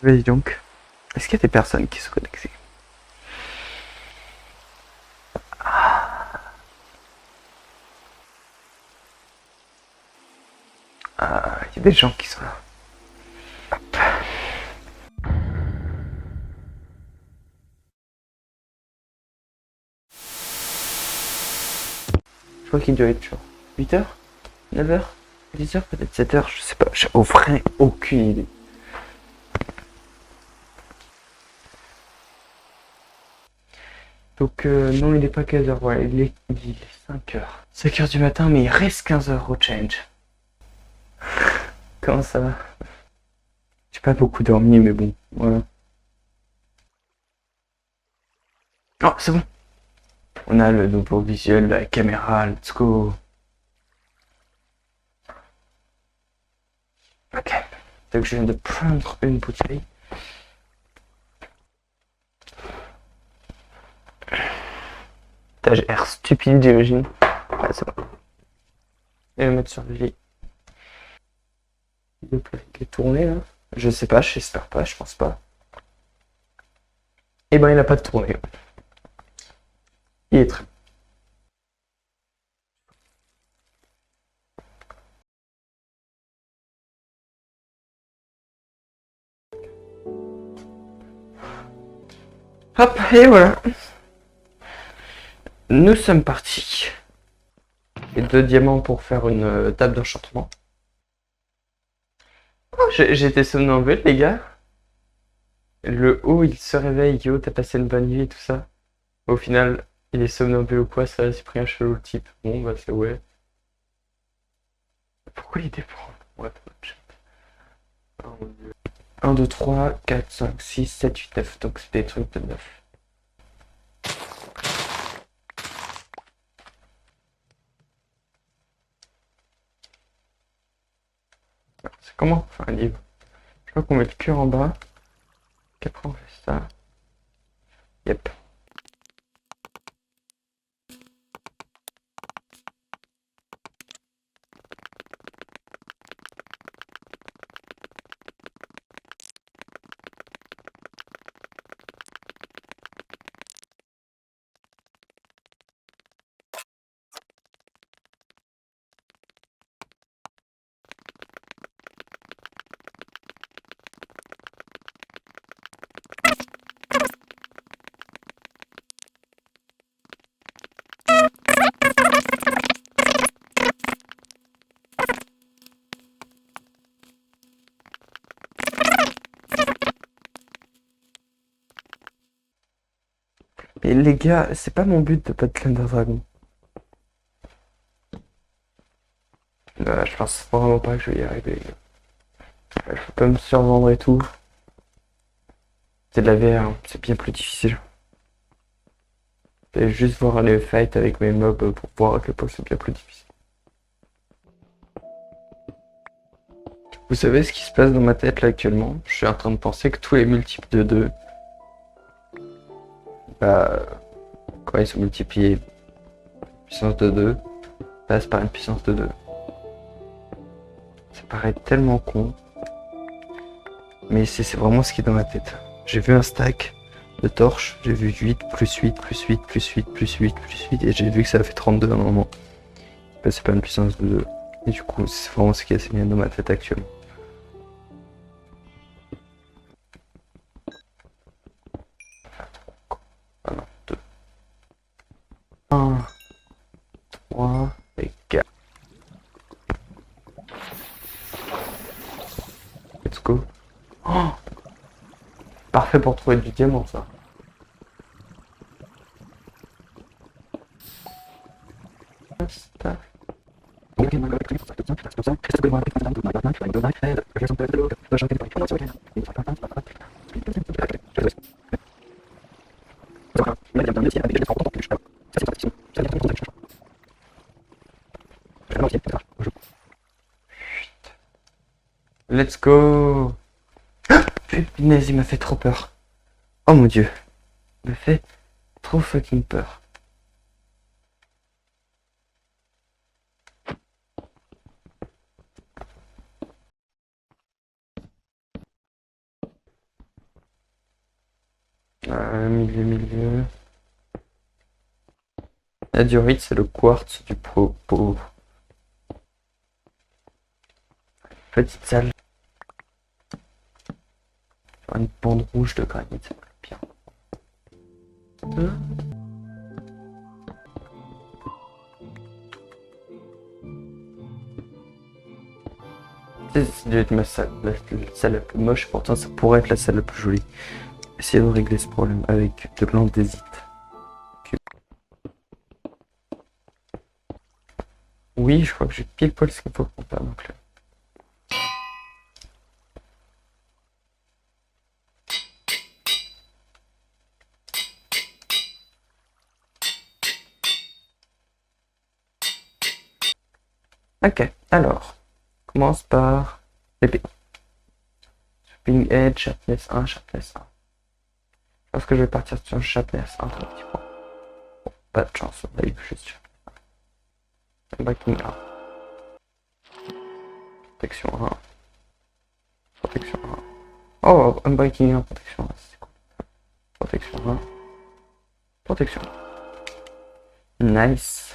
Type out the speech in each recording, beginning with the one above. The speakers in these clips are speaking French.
Vas-y donc. Est-ce qu'il y a des personnes qui sont connectées? Ah, il y a des gens qui sont là. Hop. Je crois qu'il doit être genre 8h, 9h, 10h, peut-être 7h, je sais pas. J'ai au vrai aucune idée. Donc non, il est pas 15h, ouais, il est 5h. 5h du matin, mais il reste 15h au change. Comment ça va? J'ai pas beaucoup dormi, mais bon, voilà. Oh, c'est bon. On a le nouveau visuel, la caméra, let's go. Ok. Donc je viens de prendre une bouteille. T'as l'air stupide, j'imagine. Ouais, c'est bon. Et le mettre sur le lit. Il est tourné là. Je sais pas, j'espère pas, je pense pas. Eh ben il a pas de tournée. Il est très. Hop, et voilà. Nous sommes partis. Et 2 diamants pour faire une table d'enchantement. Oh, j'ai été somnambule, les gars. Le haut, il se réveille. Yo, t'as passé une bonne nuit et tout ça. Au final, il est somnambule ou quoi? Ça, c'est pris un chelou le type. Bon, bah, c'est ouais. Pourquoi il dépend? Ouais, 1, 2, 3, 4, 5, 6, 7, 8, 9. Donc, c'est des trucs de 9. C'est comment faire un livre? Je crois qu'on met le cœur en bas. Qu'après, on fait ça. Yep. Mais les gars, c'est pas mon but de battre l'Ender Dragon. Je pense vraiment pas que je vais y arriver, les gars. Je peux pas me survendre et tout. C'est de la VR, hein. C'est bien plus difficile. Je vais juste voir les fights avec mes mobs pour voir à quel point c'est bien plus difficile. Vous savez ce qui se passe dans ma tête là actuellement? Je suis en train de penser que tous les multiples de 2, bah, quand ils sont multipliés puissance de 2, passent par une puissance de 2. Ça paraît tellement con, mais c'est vraiment ce qui est dans ma tête. J'ai vu un stack de torches, j'ai vu 8 plus 8 plus 8 plus 8 plus 8 plus 8 et j'ai vu que ça a fait 32 à un moment. C'est pas une puissance de 2. Et du coup, c'est vraiment ce qui est assez bien dans ma tête actuellement. Ah non, 2. 1, 3 et 4. Let's go. Oh, parfait pour trouver du diamant, ça. Let's go. Punaise, il m'a fait trop peur. Oh mon dieu. Il me fait trop fucking peur. Milieu. La diorite, c'est le quartz du pauvre. Petite salle. Une bande rouge de granit, c'est bien. C'est dû être ma salle, la salle la plus moche, pourtant ça pourrait être la salle la plus jolie. Essayez de régler ce problème avec de l'andésite. Oui, je crois que j'ai pile poil ce qu'il faut pour faire donc là. Ok, alors, commence par l'épée. Sweeping Edge, Sharpness 1, Sharpness 1. Je pense que je vais partir sur Sharpness 1, 3 petits points. Bon, pas de chance, on a eu juste Sharpness 1. Unbreaking 1. Protection 1. Protection 1. Oh, Unbreaking 1, protection 1, c'est cool. Protection 1. Protection 1. Nice.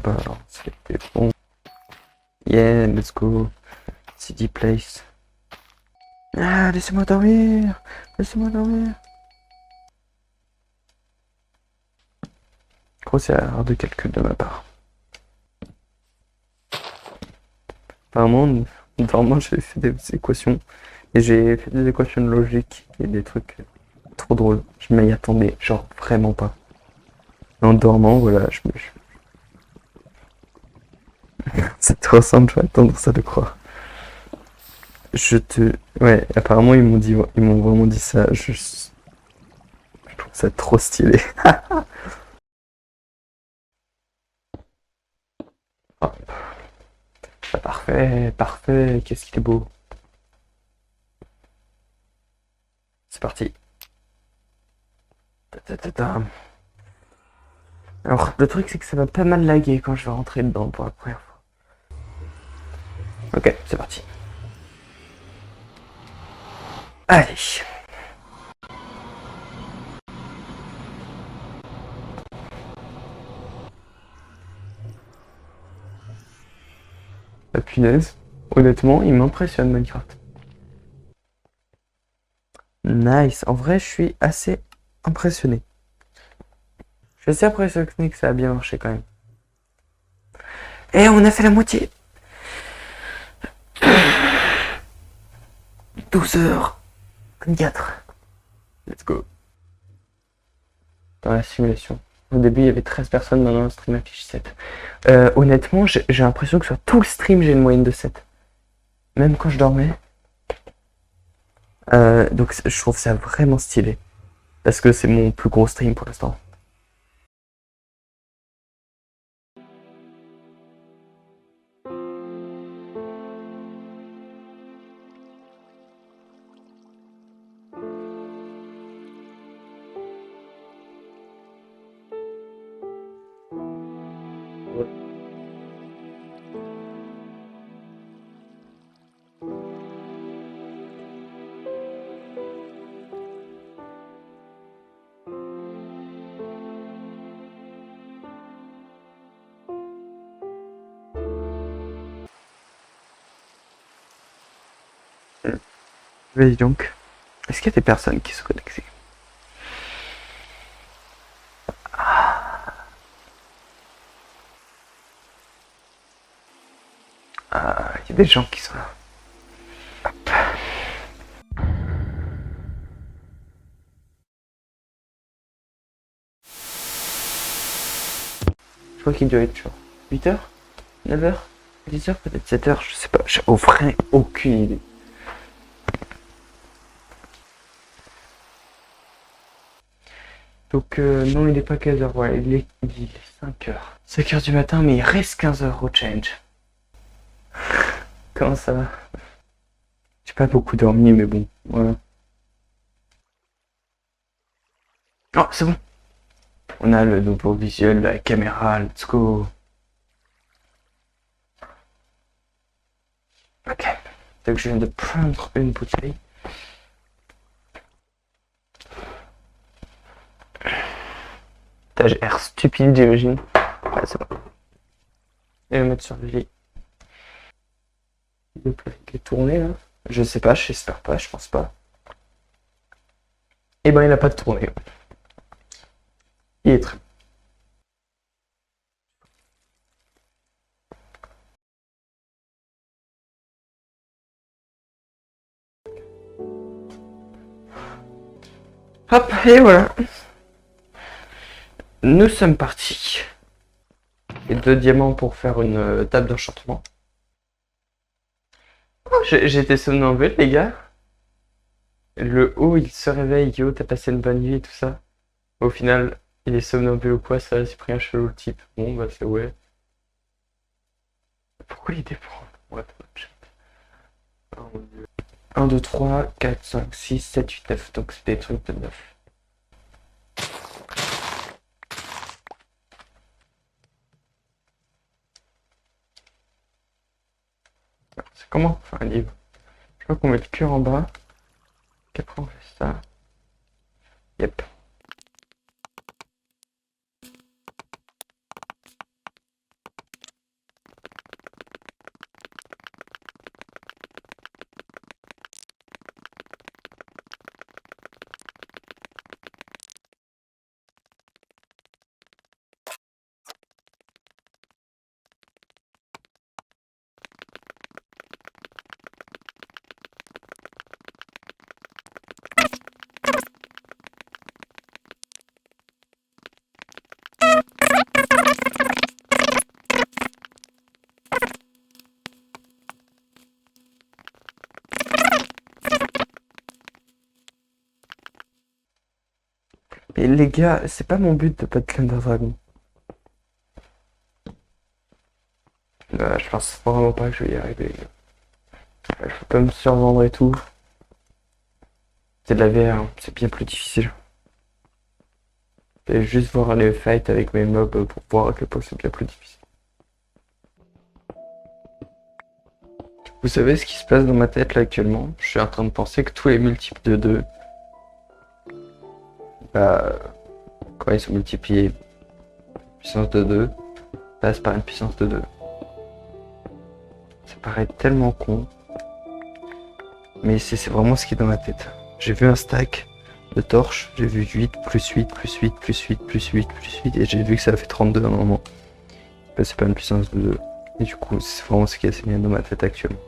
Bah alors, c'était bon. Yeah, let's go. CD place. Ah, laissez-moi dormir. Laissez-moi dormir. Grosse erreur de calcul de ma part. Apparemment, en dormant, j'ai fait des équations. Et j'ai fait des équations logiques et des trucs trop drôles. Je m'y attendais, genre vraiment pas. En dormant, voilà, je me... Ça te ressemble, j'aurais tendance à le croire. Ouais, apparemment ils m'ont vraiment dit ça. Je trouve ça trop stylé. Hop. Ah, parfait, parfait. Qu'est-ce qu'il est beau. C'est parti. Alors, le truc, c'est que ça va pas mal laguer quand je vais rentrer dedans pour la première fois. Ok, c'est parti. Allez. La punaise, honnêtement, il m'impressionne Minecraft. Nice. En vrai, je suis assez impressionné. Je suis assez impressionné que ça a bien marché quand même. Et on a fait la moitié. 12h24. Let's go. Dans la simulation. Au début, il y avait 13 personnes, maintenant le stream affiche 7. Honnêtement, j'ai l'impression que sur tout le stream, j'ai une moyenne de 7. Même quand je dormais. Donc je trouve ça vraiment stylé. Parce que c'est mon plus gros stream pour l'instant. Vas-y donc. Est-ce qu'il y a des personnes qui se connectent? Ah, il y a des gens qui sont là. Hop. Je crois qu'il doit être genre 8h, 9h, 10h, peut-être 7h, je sais pas. J'ai au vrai aucune idée. Donc non, il n'est pas 15h, ouais, il est 5h. 5h du matin, mais il reste 15h au change. Comment ça va? J'ai pas beaucoup dormi, mais bon, voilà. Oh, c'est bon. On a le nouveau visuel, la caméra, let's go. Ok. Donc je viens de prendre une bouteille. J'ai l'air stupide, j'imagine. Ouais, c'est bon. Et le mettre sur le lit. Le plat qui est tourné là. Je sais pas, j'espère pas, je pense pas. Et ben il a pas de tournée. Il est très. Hop, et voilà. Nous sommes partis. Et 2 diamants pour faire une table d'enchantement. Oh, j'étais somnambule, les gars. Le haut, il se réveille. Yo, t'as passé une bonne nuit et tout ça. Au final, il est somnambule ou quoi, ça, c'est pris un chelou le type. Bon, bah, c'est ouais. Pourquoi il dépend? What the shit. Oh mon dieu. 1, 2, 3, 4, 5, 6, 7, 8, 9. Donc c'est des trucs de 9. C'est comment on fait un livre? Je crois qu'on met le cœur en bas. Qu'après on fait ça. Yep. Mais les gars, c'est pas mon but de battre l'Ender Dragon. Je pense vraiment pas que je vais y arriver, les gars. Je peux pas me survendre et tout. C'est de la VR, hein. C'est bien plus difficile. Je vais juste voir les fights avec mes mobs pour voir à quel point c'est bien plus difficile. Vous savez ce qui se passe dans ma tête là actuellement? Je suis en train de penser que tous les multiples de 2, bah, quand ils sont multipliés puissance de 2, passent par une puissance de 2. Ça paraît tellement con, mais c'est vraiment ce qui est dans ma tête. J'ai vu un stack de torches, j'ai vu 8, plus 8, plus 8, plus 8, plus 8, plus 8, et j'ai vu que ça a fait 32 à un moment. Bah, c'est pas une puissance de 2. Et du coup, c'est vraiment ce qui est assez bien dans ma tête actuellement.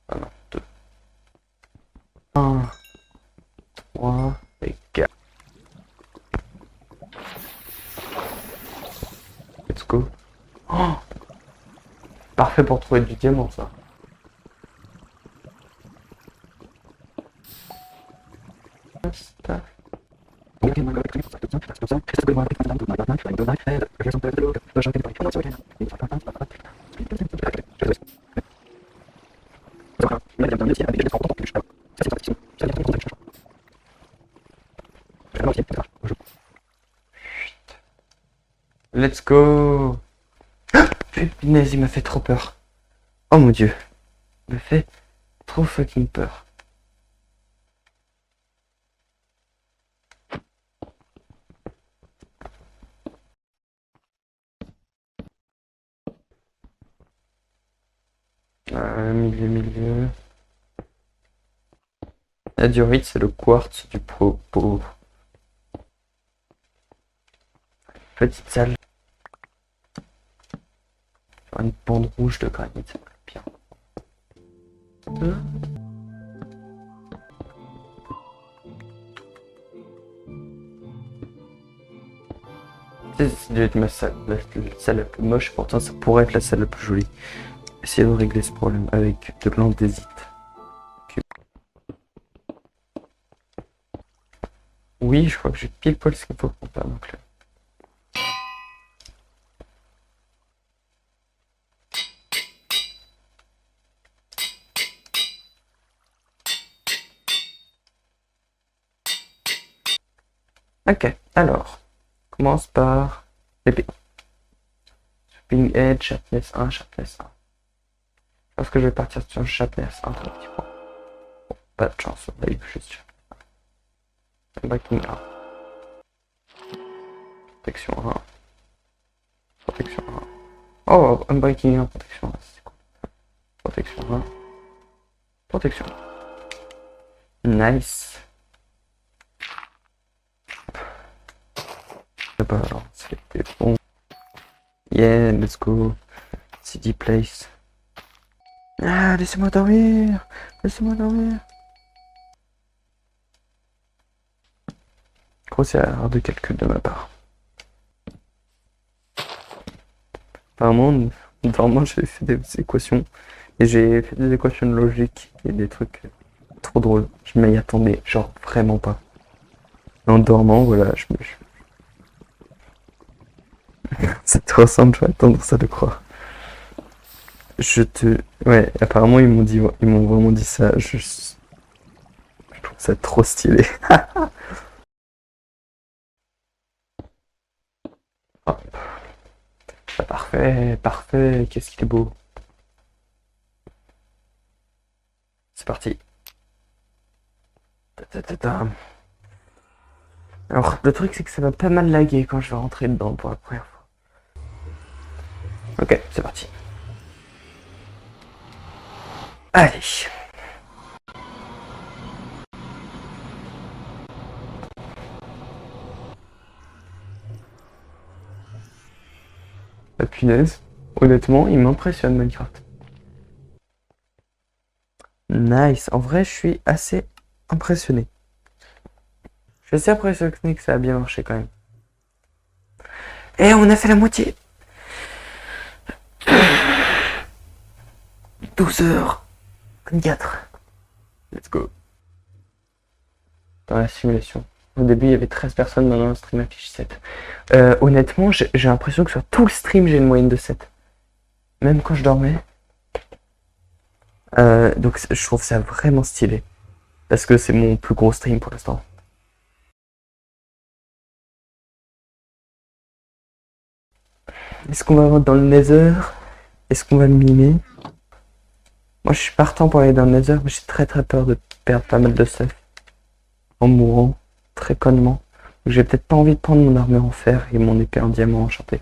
Ah non, 2. 1, 3 et 4. Let's go. Oh, parfait pour trouver du diamant, ça. Let's go. Punaise, il m'a fait trop peur. Oh mon dieu. Il m'a fait trop fucking peur. Milieu. La diorite, c'est le quartz du pauvre. Petite salle. Une bande rouge de granit, ça va bien. C'est ma salle, la salle la plus moche, pourtant ça pourrait être la salle la plus jolie. Essayez de régler ce problème avec de l'andésite. Oui, je crois que j'ai pile poil ce qu'il faut pour faire donc là. Ok, alors, commence par l'épée. Ping Edge, Sharpness 1, Sharpness 1. Je pense que je vais partir sur Sharpness 1 pour un petit point. Bon, pas de chance, on a eu juste Unbreaking 1. Protection 1. Protection 1. Oh, Unbreaking 1, protection 1, c'est cool. Protection 1. Protection 1. Nice. Alors, c'est bon. Yeah, let's go. CD place. Ah, laissez-moi dormir. Laissez-moi dormir. Grosse erreur de calcul de ma part. Apparemment, normalement j'ai fait des équations. Et j'ai fait des équations logiques et des trucs trop drôles. Je m'y attendais, genre vraiment pas. En dormant, voilà, ça te ressemble, j'aurais tendance à le croire. Ouais, apparemment ils m'ont vraiment dit ça. Je trouve ça trop stylé. Hop. Ah, parfait, parfait, qu'est-ce qu'il est beau. C'est parti. Ta. Alors, le truc, c'est que ça va pas mal laguer quand je vais rentrer dedans pour la première fois. Ok, c'est parti. Allez. La punaise, honnêtement, il m'impressionne Minecraft. Nice, en vrai, je suis assez impressionné. Je suis assez impressionné que ça a bien marché quand même. Et on a fait la moitié. 12h24. Let's go. Dans la simulation. Au début, il y avait 13 personnes, maintenant le stream affiche 7. Honnêtement, j'ai l'impression que sur tout le stream, j'ai une moyenne de 7. Même quand je dormais. Donc je trouve ça vraiment stylé. Parce que c'est mon plus gros stream pour l'instant. Est-ce qu'on va dans le Nether? Est-ce qu'on va le mimer? Moi je suis partant pour aller dans le Nether, mais j'ai très peur de perdre pas mal de stuff. En mourant, très connement. Donc j'ai peut-être pas envie de prendre mon armure en fer et mon épée en diamant enchanté.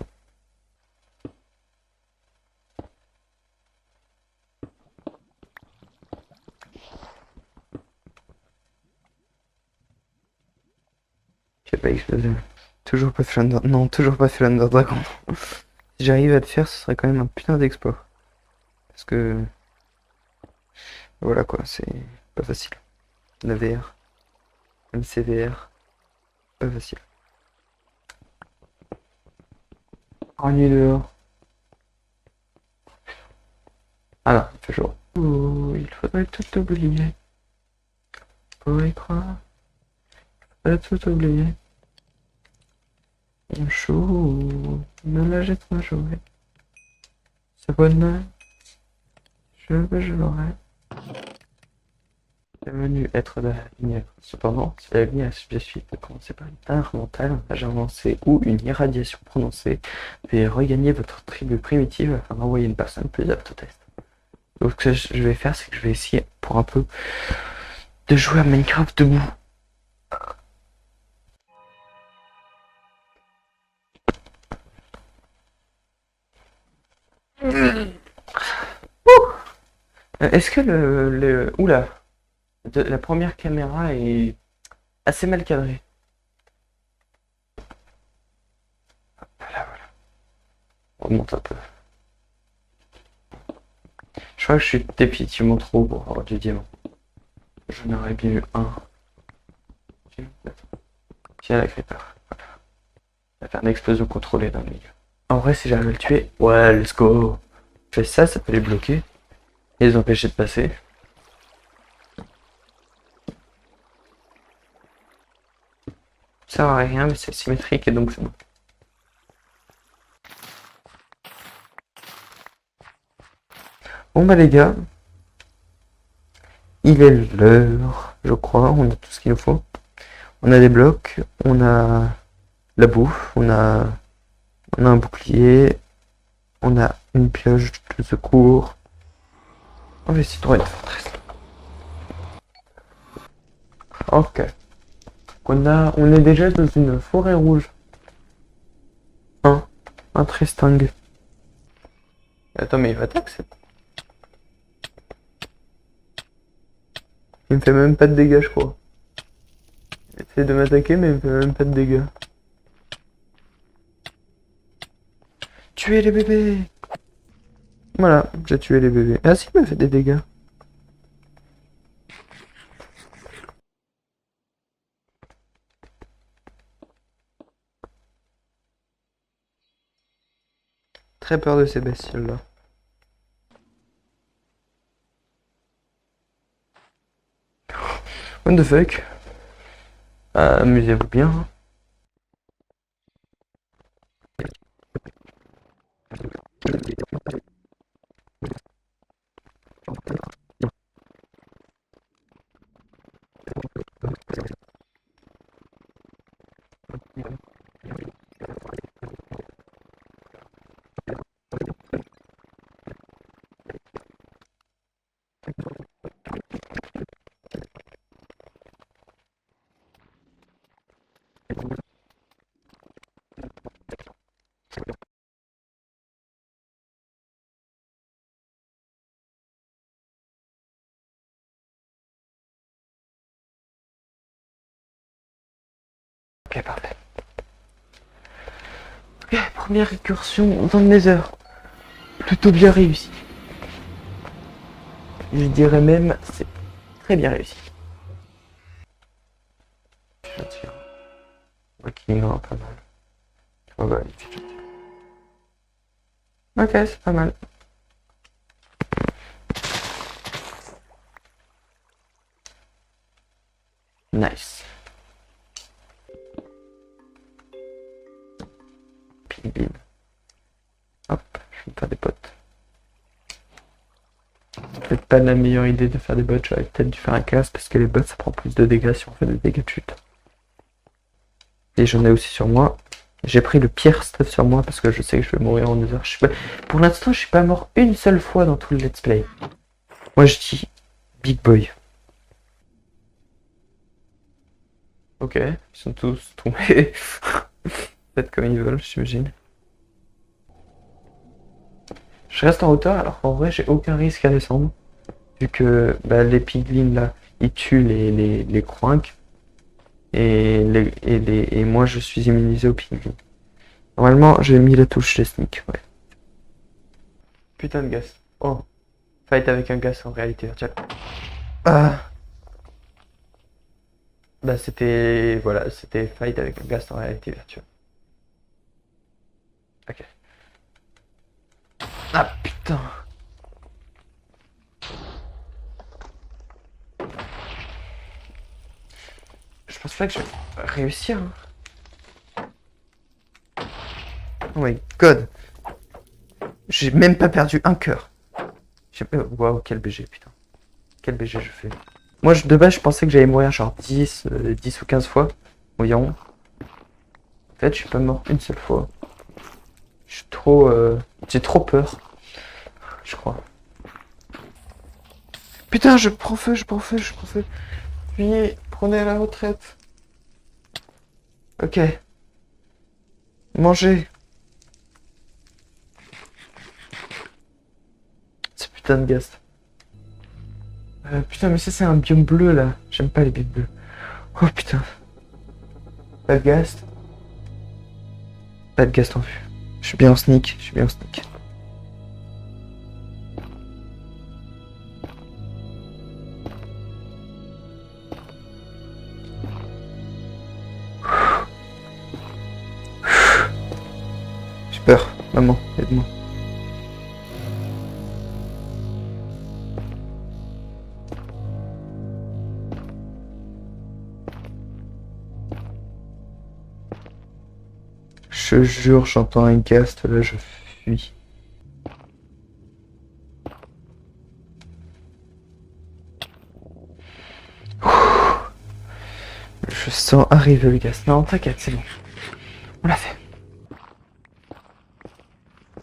J'ai pas explosé. Toujours pas fait l'Under... Non, toujours pas fait l'Under Dragon. Si j'arrive à le faire, ce serait quand même un putain d'exploit. Parce que... Voilà quoi, c'est pas facile. La VR. MCVR. Pas facile. En nuit dehors. Ah non, il fait chaud. Oh, il faudrait tout oublier. Faut y croire. Il faudrait tout oublier. Mon chou, ne la jette pas jouer. Ce bonheur, je l'aurai. C'est venu être de la lumière. Cependant, si la lumière est suite de commencer par une teinte mentale, un âge avancé ou une irradiation prononcée, veuillez regagner votre tribu primitive afin d'envoyer une personne plus apte au test. Donc ce que je vais faire, c'est que je vais essayer pour un peu de jouer à Minecraft debout. Est-ce que Oula, la première caméra est assez mal cadrée. Voilà, voilà. On remonte un peu. Je crois que je suis définitivement trop pour avoir du diamant. J'en aurais bien eu un. Tiens la creeper. Voilà. On va faire une explosion contrôlée dans le milieu. En vrai, si j'arrive à le tuer, ouais, let's go. Je fais ça, ça peut les bloquer. Et les empêcher de passer. Ça sert à rien, mais c'est symétrique et donc c'est bon. Bon bah les gars, il est l'heure, je crois, on a tout ce qu'il nous faut. On a des blocs, on a la bouffe, on a un bouclier, on a une pioche de secours. On va essayer de trouver une forteresse. Ok. On est déjà dans une forêt rouge. Un Tristang. Attends, mais il va t'attaquer. Il me fait même pas de dégâts, je crois. Il essaie de m'attaquer, mais il me fait même pas de dégâts. Tuez les bébés! Voilà, j'ai tué les bébés. Ah si, il m'a fait des dégâts. Très peur de ces bestioles-là. What the fuck? Amusez-vous bien. Ok, parfait. Ok, première incursion dans le Nether. Plutôt bien réussi. Je dirais même, c'est très bien réussi. Ok, non, pas mal. Oh bah, ok, c'est pas mal. Nice. Ping. Hop, je vais me faire des potes. C'est peut-être pas la meilleure idée de faire des bots, j'aurais peut-être dû faire un casse parce que les bots ça prend plus de dégâts si on fait des dégâts de chute. Et j'en ai aussi sur moi. J'ai pris le pire stuff sur moi parce que je sais que je vais mourir en 2 heures. Pour l'instant, je suis pas mort une seule fois dans tout le let's play. Moi je dis Big Boy. Ok, ils sont tous tombés. Faites comme ils veulent, j'imagine. Je reste en hauteur alors qu'en vrai j'ai aucun risque à descendre. Vu que bah, les piglins là, ils tuent les croinques. Et moi je suis immunisé aux piglins. Normalement j'ai mis la touche les sneak, ouais. Putain de gaz. Oh. Fight avec un gaz en réalité virtuelle. Ah. Bah c'était. Voilà, c'était fight avec un gaz en réalité virtuelle. Ok. Ah putain. Je pense pas que je vais réussir. Hein. Oh my god. J'ai même pas perdu un cœur. Waouh, quel BG, putain. Quel BG je fais. Moi, de base, je pensais que j'allais mourir genre 10 ou 15 fois environ. En fait, je suis pas mort une seule fois. Je suis trop... J'ai trop peur. Je crois. Putain, je prends feu, je prends feu, je prends feu. Puis, prenez la retraite. Ok. Mangez. Ce putain de gaz. Putain, mais ça, c'est un biome bleu, là. J'aime pas les biomes bleus. Oh, putain. Pas de gaz. Pas de gaz en vue. Je suis bien en sneak, je suis bien en sneak. J'ai peur. Maman, aide-moi. Je jure, j'entends un ghast, là, je fuis. Je sens arriver le ghast. Non, t'inquiète, c'est bon. On l'a fait.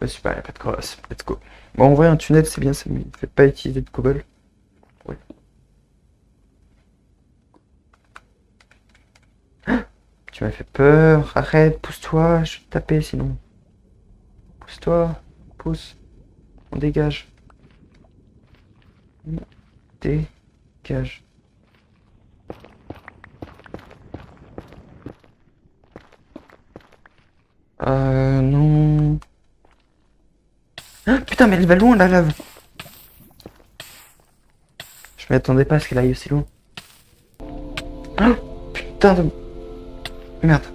Super, y'a pas de crosse. Let's go. Bon, en vrai, un tunnel, c'est bien, ça me fait pas utiliser de cobble. Oui. Tu m'as fait peur. Arrête, pousse-toi, je vais te taper sinon. Pousse-toi, pousse. On dégage. On dégage. Non. Ah, putain, mais elle va loin la lave. Je m'y attendais pas à ce qu'elle aille aussi loin. Ah, putain de... Merde.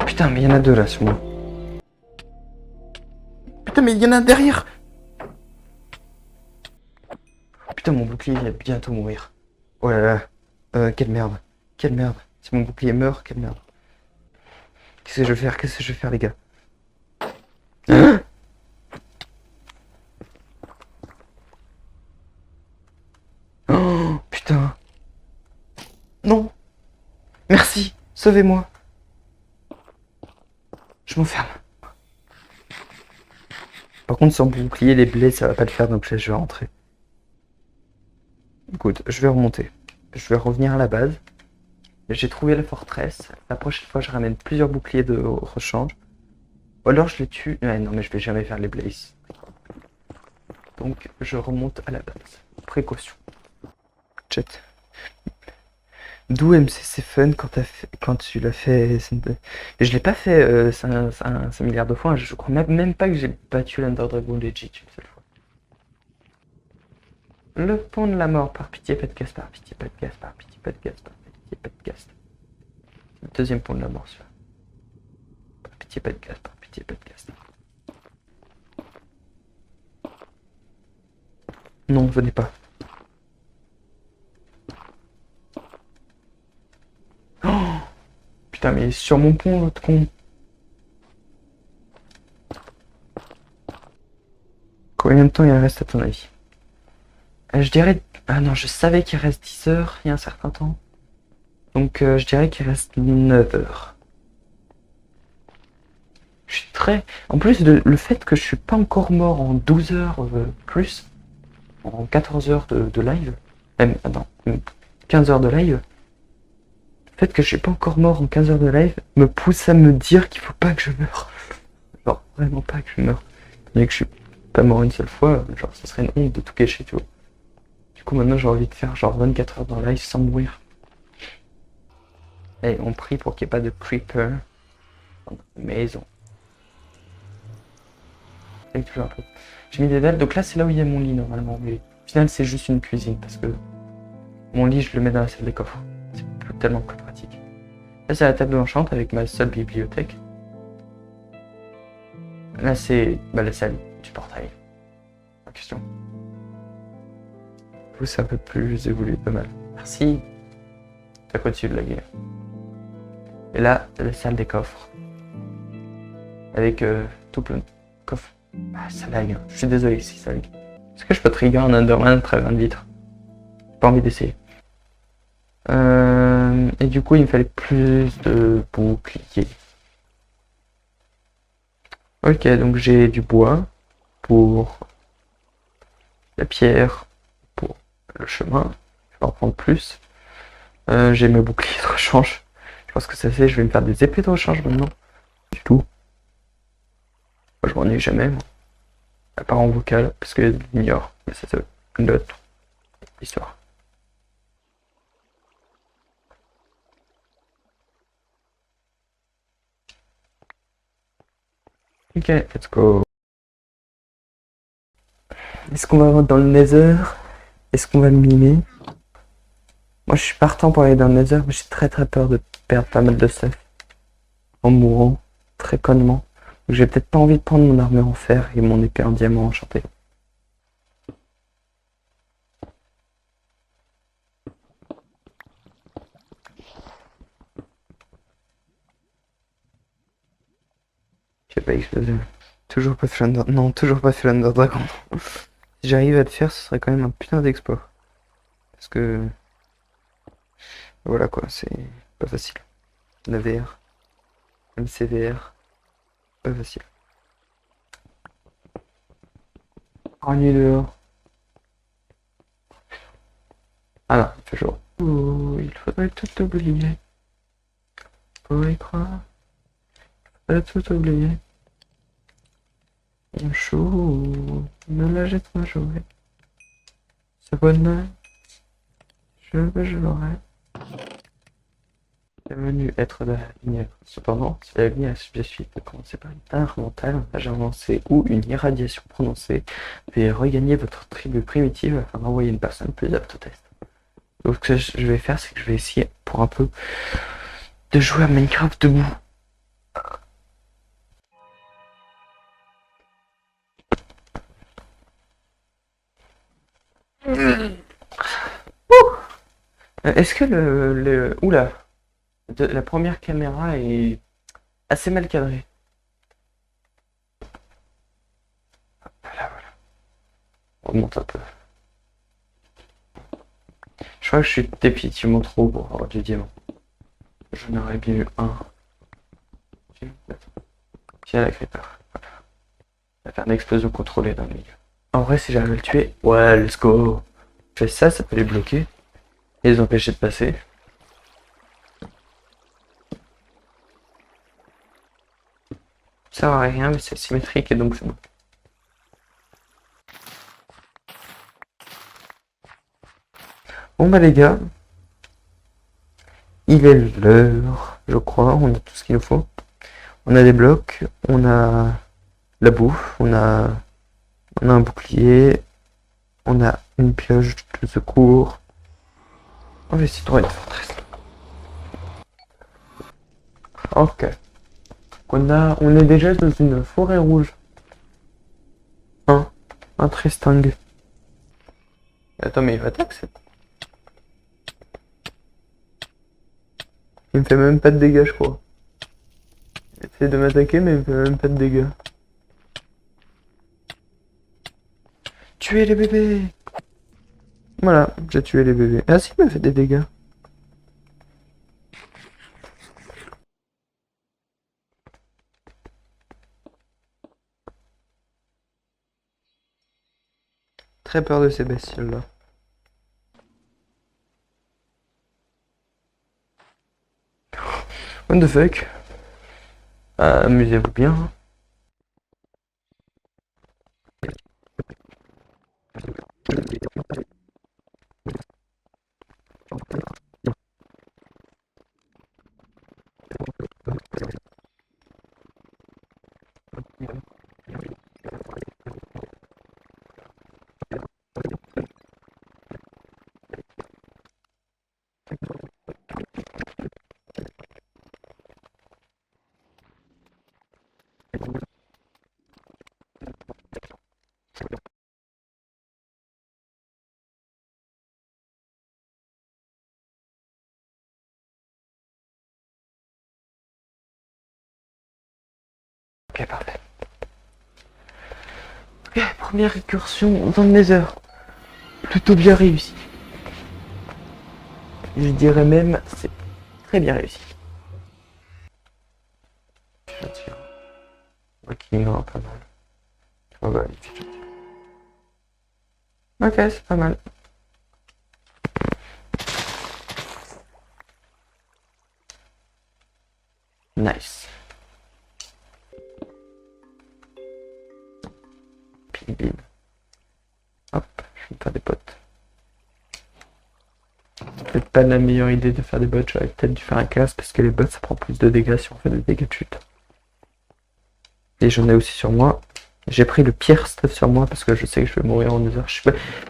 Putain, mais il y en a deux là sur moi. Putain, mais il y en a un derrière. Putain, mon bouclier va bientôt mourir. Oh là là. Quelle merde. Quelle merde. Si mon bouclier meurt, quelle merde. Qu'est-ce que je vais faire? Qu'est-ce que je vais faire, les gars? Hein? Oh, putain. Non. Merci. Sauvez-moi. Je m'enferme. Par contre, sans bouclier, les blés, ça va pas le faire, donc là, je vais rentrer. Écoute, je vais remonter. Je vais revenir à la base. J'ai trouvé la forteresse. La prochaine fois, je ramène plusieurs boucliers de rechange. Ou alors, je les tue. Ouais, non, mais je vais jamais faire les blazes. Donc, je remonte à la base. Précaution. Chat. D'où MCC Fun quand tu l'as fait. Je l'ai pas fait 5 milliards de fois. Je crois même pas que j'ai battu l'Under Dragon Legit une seule fois. Le pont de la mort, par pitié, pas de gaz, par pitié, pas de gaz, par pitié, pas de gaz, par pitié, pas de gaz. Le deuxième pont de la mort, celui-là. Par pitié, pas de gaz, par pitié, pas de gaz. Non, venez pas. Oh, putain, mais il est sur mon pont, l'autre con. Combien de temps il reste à ton avis? Je dirais... Ah non, je savais qu'il reste 10 heures il y a un certain temps. Donc je dirais qu'il reste 9 heures. Je suis très... En plus, le fait que je suis pas encore mort en 12 heures plus, en 14 heures de live, même, attends, 15 heures de live, le fait que je suis pas encore mort en 15 heures de live me pousse à me dire qu'il faut pas que je meure. Genre, vraiment pas que je meure. Mais que je suis pas mort une seule fois, genre, ça serait une honte de tout gâcher, tu vois. Du coup, maintenant, j'ai envie de faire genre 24 heures dans live sans mourir. Et on prie pour qu'il n'y ait pas de creeper dans notre maison. J'ai mis des dalles, donc là, c'est là où il y a mon lit normalement. Mais au final, c'est juste une cuisine parce que mon lit, je le mets dans la salle des coffres. C'est tellement plus pratique. Là, c'est la table d'enchant avec ma seule bibliothèque. Là, c'est la salle du portail. En question. Vous, c'est un peu plus évolué, pas mal. Merci. T'as quoi dessus de la guerre. Et là, la salle des coffres. Avec tout plein de coffres. Ah, ça lag. Hein. Je suis désolé si ça lag. Est-ce que je peux trigger un Enderman à travers une vitre? J'ai pas envie d'essayer. Et du coup, il me fallait plus de boucliers. Ok, donc j'ai du bois pour la pierre, pour le chemin. Je vais en prendre plus. J'ai mes boucliers de rechange. Je pense que ça fait, je vais me faire des épées de rechange maintenant. Du tout. Moi, je m'en ai jamais, moi. À part en vocal, parce que j'ignore. Mais ça, c'est une autre histoire. Ok, let's go. Est-ce qu'on va dans le Nether? Est-ce qu'on va le mimer? Moi, je suis partant pour aller dans le Nether, mais j'ai très peur de perdre pas mal de stuff en mourant, très connement. Donc, j'ai peut-être pas envie de prendre mon armure en fer et mon épée en diamant enchanté. J'ai pas explosé. Toujours pas de Thunder... Non, toujours pas de Thunder Dragon. Si j'arrive à le faire, ce serait quand même un putain d'exploit. Parce que... Voilà quoi, c'est pas facile. La VR, MCVR, pas facile. Oh, nuit dehors. Ah non, il fait jour. Oh, il faudrait tout oublier. Pour y croire. Il faudrait tout oublier. Mon chou, ne la jette pas jouer. Ce bonheur, je l'aurai. C'est venu être de la lumière. Cependant, si la lumière est subjective de commencer par une teinte mentale, un âge avancé ou une irradiation prononcée, veuillez regagner votre tribu primitive afin d'envoyer une personne plus apte au test. Donc ce que je vais faire, c'est que je vais essayer pour un peu de jouer à Minecraft debout. Est-ce que Oula, la première caméra est assez mal cadrée. Voilà, voilà. On remonte un peu. Je crois que je suis définitivement trop haut pour avoir du diamant. J'en aurais bien eu un. Tiens la creeper. Voilà. On va faire une explosion contrôlée dans le milieu. En vrai, si j'arrive à le tuer, ouais, let's go. Je fais ça, ça peut les bloquer. Et les empêcher de passer. Ça sert à rien, mais c'est symétrique et donc c'est bon. Bon bah les gars, il est l'heure, je crois, on a tout ce qu'il nous faut. On a des blocs, on a la bouffe, on a un bouclier, on a une pioche de secours. On va essayer de trouver une forteresse. Ok. On est déjà dans une forêt rouge. Un Tristang. Attends, mais il va t'attaquer. Il me fait même pas de dégâts, je crois. Il essaie de m'attaquer, mais il me fait même pas de dégâts. Tuez les bébés! Voilà, j'ai tué les bébés. Ah si, il m'a fait des dégâts. Très peur de ces bestioles-là. What the fuck? Amusez-vous bien. Ok, parfait. Ok, première incursion dans le Nether. Plutôt bien réussi. Je dirais même, c'est très bien réussi. Je tire. Ok, non, pas mal. Oh bah, ok, c'est pas mal. Nice. Bim. Hop, je vais me faire des potes. C'est peut-être pas la meilleure idée de faire des bots, j'aurais peut-être dû faire un casse parce que les bots ça prend plus de dégâts si on fait des dégâts de chute. Et j'en ai aussi sur moi. J'ai pris le pire stuff sur moi parce que je sais que je vais mourir en 2 heures.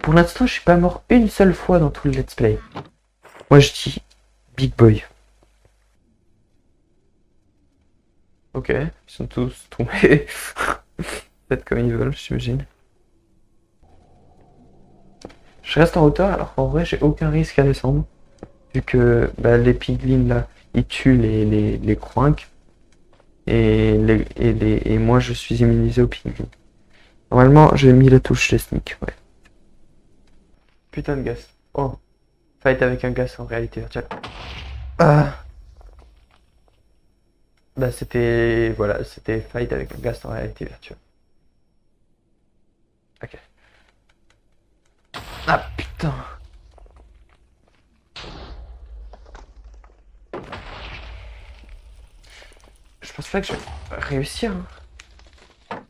Pour l'instant, je suis pas mort une seule fois dans tout le let's play. Moi je dis Big Boy. Ok, ils sont tous tombés. Peut-être comme ils veulent, j'imagine. Je reste en hauteur alors qu'en vrai j'ai aucun risque à descendre. Vu que bah, les piglins là, ils tuent les croinques. Et moi je suis immunisé au ping. Normalement j'ai mis la touche les sneak, ouais. Putain de gaz. Oh. Fight avec un gaz en réalité virtuelle. Ah. Bah c'était... Voilà, c'était fight avec un gaz en réalité virtuelle. Ok. Ah putain. Je pense pas que je vais réussir. Hein.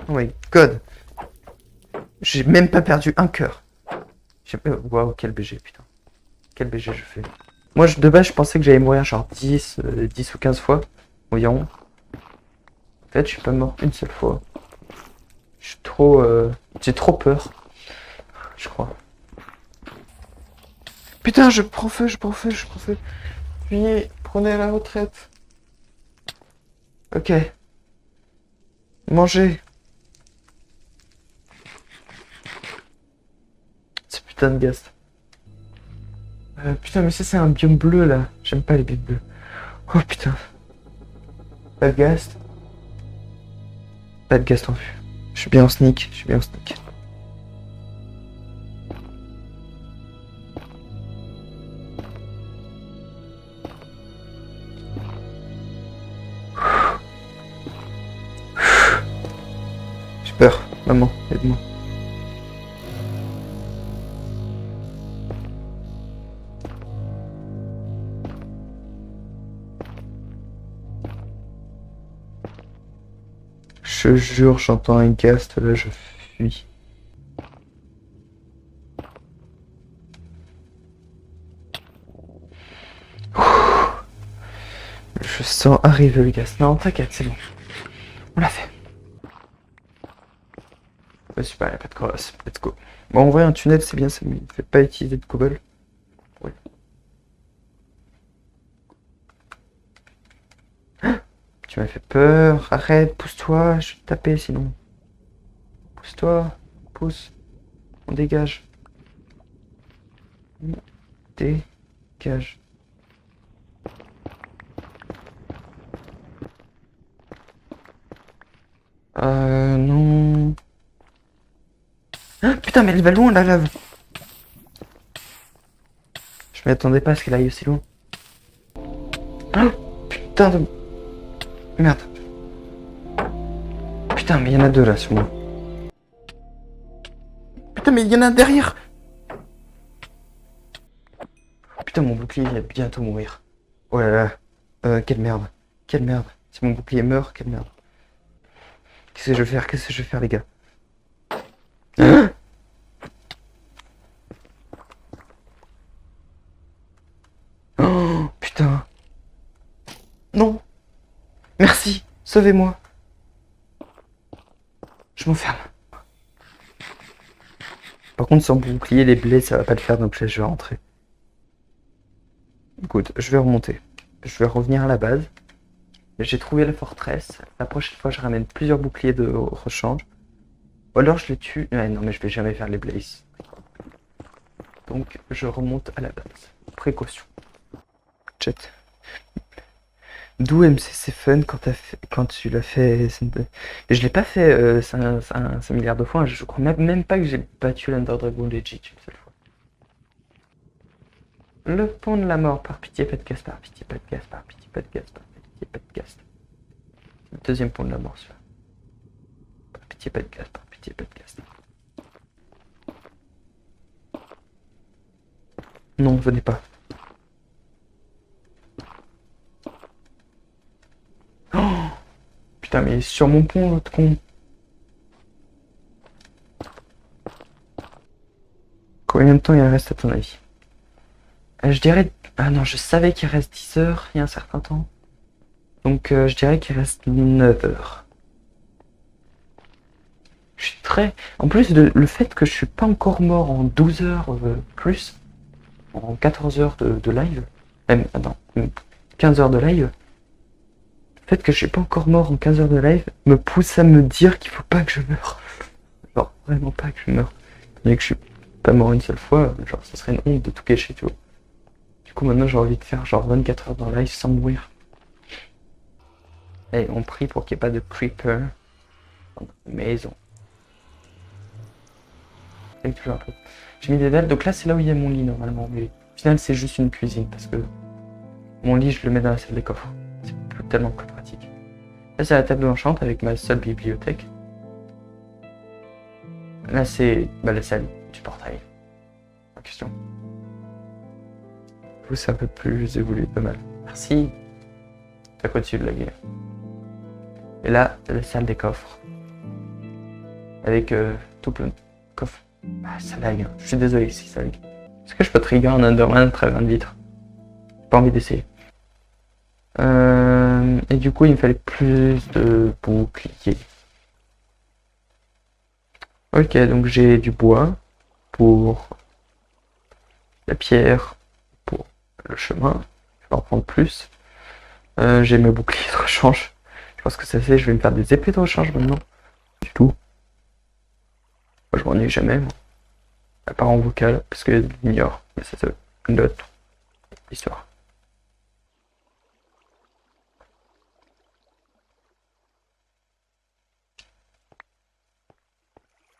Oh my god. J'ai même pas perdu un cœur. Waouh, quel BG, putain. Quel BG je fais. Moi, de base, je pensais que j'allais mourir genre 10 ou 15 fois environ. En fait, je suis pas mort une seule fois. Je suis trop... J'ai trop peur. Je crois. Putain, je prends feu, je prends feu, je prends feu. Puis, prenez la retraite. Ok. Mangez. C'est putain de gaz. Putain, mais ça, c'est un biome bleu, là. J'aime pas les biomes bleus. Oh, putain. Pas de gaz. Pas de gaz en vue. Je suis bien en sneak, je suis bien en sneak. J'ai peur. Maman, aide-moi. Je jure, j'entends un ghast, là, je fuis. Je sens arriver le ghast. Non, t'inquiète, c'est bon. On l'a fait. Ouais, super, y'a pas de cross. Let's go. Bon, en vrai, un tunnel, c'est bien, ça me fait pas utiliser de cobble. Oui. Tu m'as fait peur. Arrête, pousse-toi, je vais te taper sinon. Pousse-toi, pousse. On dégage. On dégage. Non. Ah, putain, mais elle va loin la lave. Je m'y attendais pas à ce qu'elle aille aussi loin. Ah, putain de... Merde. Putain, mais il y en a deux là sur moi. Putain, mais il y en a un derrière. Putain, mon bouclier il va bientôt mourir. Oh là là. Quelle merde. Quelle merde. Si mon bouclier meurt, quelle merde. Qu'est-ce que je vais faire? Qu'est-ce que je vais faire, les gars? Hein? Oh, putain. Non. Merci. Sauvez-moi. Je m'enferme. Par contre, sans bouclier, les blés, ça va pas le faire, donc là, je vais rentrer. Écoute, je vais remonter. Je vais revenir à la base. J'ai trouvé la forteresse. La prochaine fois, je ramène plusieurs boucliers de rechange. Ou alors, je les tue. Ouais, non, mais je vais jamais faire les blazes. Donc, je remonte à la base. Précaution. Chat. D'où MC c'est fun quand tu l'as fait. Je l'ai pas fait 5 milliards de fois. Je crois même pas que j'ai battu l'Under Dragon Legit une seule fois. Le pont de la mort. Par pitié, pas de gaz. Par pitié, pas de gaz. Par pitié, pas de gaz. Par pitié, pas de gaz. Le deuxième pont de la mort, celui-là. Par pitié, pas de gaz. Par pitié, pas de gaz. Non, venez pas. Oh putain, mais il est sur mon pont, l'autre con. Combien de temps il reste à ton avis? Je dirais... Ah non, je savais qu'il reste 10 heures il y a un certain temps. Donc je dirais qu'il reste 9 heures. Je suis très... En plus, le fait que je suis pas encore mort en 12 heures plus, en 14 heures de live, même, attends, 15 heures de live, le fait que je suis pas encore mort en 15 heures de live me pousse à me dire qu'il faut pas que je meure. Genre, vraiment pas que je meure. Mais que je suis pas mort une seule fois, genre, ça serait une honte de tout cacher, tu vois. Du coup, maintenant, j'ai envie de faire genre 24 heures dans live sans mourir. Et on prie pour qu'il n'y ait pas de creeper dans notre maison. Toujours un peu. J'ai mis des dalles, donc là c'est là où il y a mon lit normalement, mais au final c'est juste une cuisine parce que mon lit je le mets dans la salle des coffres. C'est tellement plus pratique. Là c'est la table d'enchant avec ma seule bibliothèque. Là c'est la salle du portail en question. Vous c'est un peu plus évolué, pas mal. Merci. C'est au-dessus de la gueule. Et là, la salle des coffres. Avec tout plein de coffres. Ah, ça lag. Hein. Je suis désolé si ça lag. Est-ce que je peux trigger un Enderman à travers une vitre? J'ai pas envie d'essayer. Et du coup, il me fallait plus de boucliers. Ok, donc j'ai du bois pour la pierre, pour le chemin. Je vais en prendre plus. J'ai mes boucliers de rechange. Je pense que ça c'est, je vais me faire des épées de rechange maintenant. Du tout. Moi, je m'ennuie jamais, moi. À part en vocal, parce que j'ignore. Mais ça, c'est une autre histoire.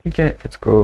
Ok, let's go.